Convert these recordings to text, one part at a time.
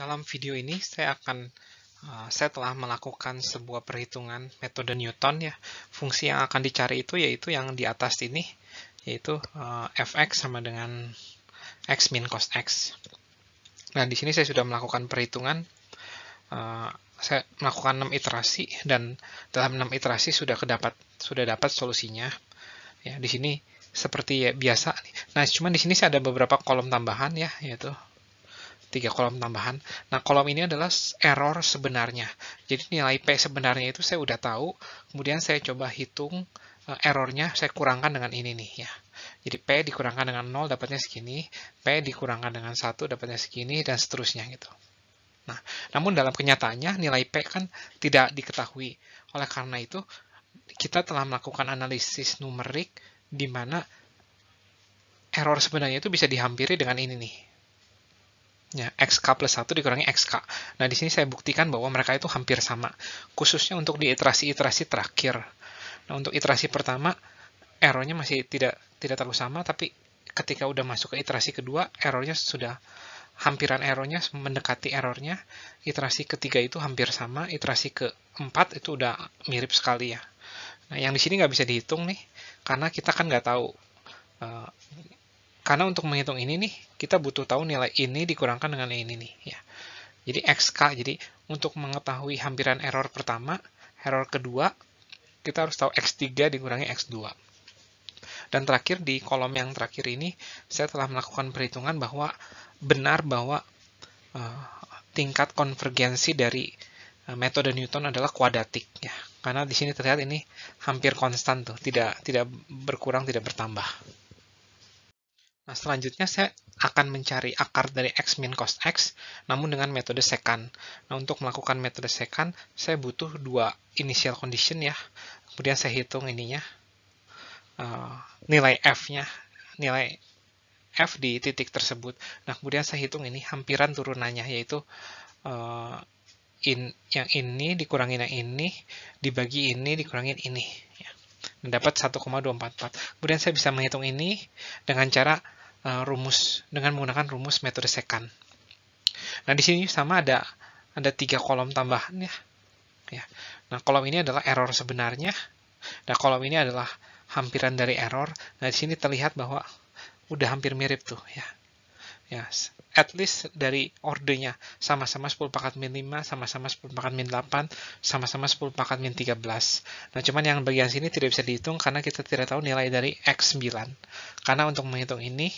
Dalam video ini saya telah melakukan sebuah perhitungan metode Newton ya. Fungsi yang akan dicari itu yaitu yang di atas ini, yaitu fx sama dengan x min cos x. Nah, di sini saya sudah melakukan perhitungan. Saya melakukan 6 iterasi dan dalam 6 iterasi sudah dapat solusinya. Ya, di sini seperti ya, biasa. Nah, cuman di sini saya ada beberapa kolom tambahan ya, yaitu 3 kolom tambahan. Nah, kolom ini adalah error sebenarnya. Jadi nilai P sebenarnya itu saya udah tahu, kemudian saya coba hitung errornya, saya kurangkan dengan ini nih ya. Jadi P dikurangkan dengan 0 dapatnya segini, P dikurangkan dengan 1 dapatnya segini, dan seterusnya gitu. Nah, namun dalam kenyataannya nilai P kan tidak diketahui. Oleh karena itu, kita telah melakukan analisis numerik di mana error sebenarnya itu bisa dihampiri dengan ini nih. Ya, xk plus 1 dikurangi xk. Nah, di sini saya buktikan bahwa mereka itu hampir sama, khususnya untuk di iterasi-iterasi terakhir. Nah, untuk iterasi pertama, errornya masih tidak terlalu sama, tapi ketika udah masuk ke iterasi kedua, errornya sudah hampiran errornya mendekati errornya. Iterasi ketiga itu hampir sama, iterasi keempat itu udah mirip sekali ya. Nah, yang di sini nggak bisa dihitung nih, karena kita kan nggak tahu. Karena untuk menghitung ini nih, kita butuh tahu nilai ini dikurangkan dengan ini nih ya. Jadi xk, jadi untuk mengetahui hampiran error pertama, error kedua, kita harus tahu x3 dikurangi x2. Dan terakhir di kolom yang terakhir ini, saya telah melakukan perhitungan bahwa benar bahwa tingkat konvergensi dari metode Newton adalah kuadratik ya. Karena di sini terlihat ini hampir konstan tuh, tidak berkurang, tidak bertambah. Nah, selanjutnya saya akan mencari akar dari x min cos x, namun dengan metode secant. Nah, untuk melakukan metode secant, saya butuh 2 initial condition ya. Kemudian saya hitung ininya, nilai f-nya, nilai f di titik tersebut. Nah, kemudian saya hitung ini hampiran turunannya, yaitu yang ini dikurangin yang ini, dibagi ini, dikurangin ini. Ya. Dapat 1,244. Kemudian saya bisa menghitung ini dengan cara dengan menggunakan rumus metode secant. Nah, di sini sama ada 3 kolom tambahan ya. Nah, kolom ini adalah error sebenarnya. Nah, kolom ini adalah hampiran dari error. Nah, di sini terlihat bahwa udah hampir mirip tuh ya. Ya, at least dari ordernya sama-sama 10 pangkat min 5, sama-sama 10 pangkat min 8, sama-sama 10 pangkat min 13. Nah, cuman yang bagian sini tidak bisa dihitung karena kita tidak tahu nilai dari x9. Karena untuk menghitung ini,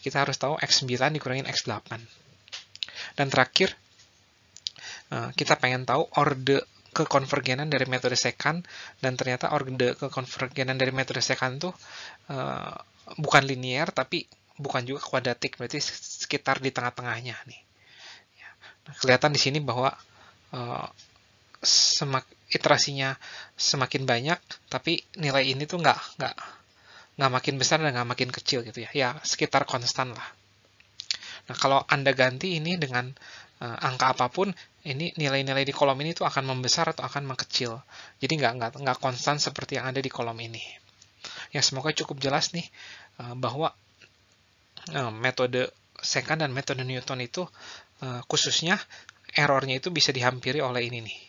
kita harus tahu x9 dikurangin x8. Dan terakhir, kita pengen tahu orde kekonvergenan dari metode secant, dan ternyata orde kekonvergenan dari metode secant itu bukan linear, tapi bukan juga kuadratik, berarti sekitar di tengah-tengahnya nih. Nah, kelihatan di sini bahwa iterasinya semakin banyak, tapi nilai ini tuh nggak makin besar dan nggak makin kecil gitu ya. Ya, sekitar konstan lah. Nah, kalau Anda ganti ini dengan angka apapun, ini nilai-nilai di kolom ini tuh akan membesar atau akan mengecil. Jadi nggak konstan seperti yang ada di kolom ini. Ya, semoga cukup jelas nih bahwa metode secant dan metode Newton itu khususnya errornya itu bisa dihampiri oleh ini nih,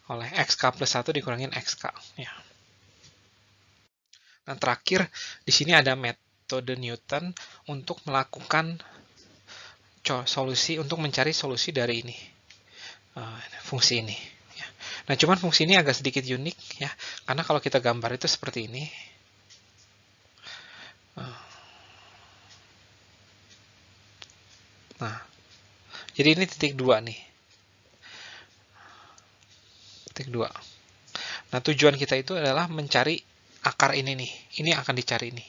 oleh xk plus 1 dikurangin xk ya. Nah, terakhir di sini ada metode Newton untuk melakukan solusi, untuk mencari solusi dari ini, fungsi ini ya. Nah, cuman fungsi ini agak sedikit unik ya, karena kalau kita gambar itu seperti ini. Nah, jadi ini titik 2 nih. Titik 2. Nah, tujuan kita itu adalah mencari akar ini nih. Ini akan dicari nih.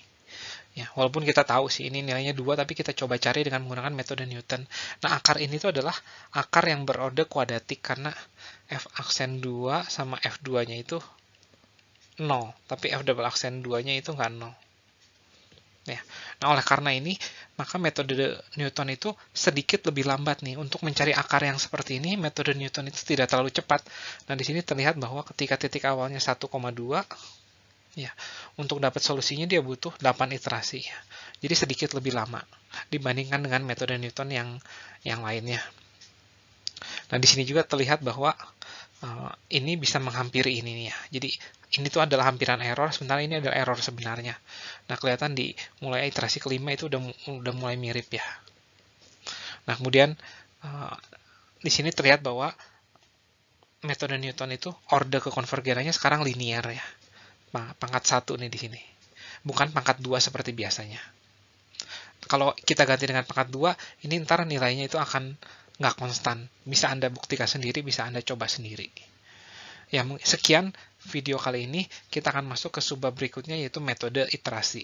Ya, walaupun kita tahu sih ini nilainya 2, tapi kita coba cari dengan menggunakan metode Newton. Nah, akar ini tuh adalah akar yang berorde kuadratik karena f aksen 2 sama f2-nya itu 0, tapi f double aksen 2-nya itu nggak 0. Ya. Nah, oleh karena ini, maka metode Newton itu sedikit lebih lambat nih. Untuk mencari akar yang seperti ini, metode Newton itu tidak terlalu cepat. Nah, di sini terlihat bahwa ketika titik awalnya 1,2, ya, untuk dapat solusinya dia butuh 8 iterasi. Ya. Jadi sedikit lebih lama dibandingkan dengan metode Newton yang lainnya. Nah, di sini juga terlihat bahwa ini bisa menghampiri ini nih ya. Jadi ini tuh adalah hampiran error, sementara ini adalah error sebenarnya. Nah, kelihatan di mulai iterasi kelima itu udah mulai mirip ya. Nah, kemudian di sini terlihat bahwa metode Newton itu orde kekonvergenannya sekarang linear ya. Pangkat 1 nih di sini. Bukan pangkat 2 seperti biasanya. Kalau kita ganti dengan pangkat 2, ini ntar nilainya itu akan nggak konstan. Bisa Anda buktikan sendiri, bisa Anda coba sendiri. Ya, sekian video kali ini. Kita akan masuk ke subbab berikutnya, yaitu metode iterasi.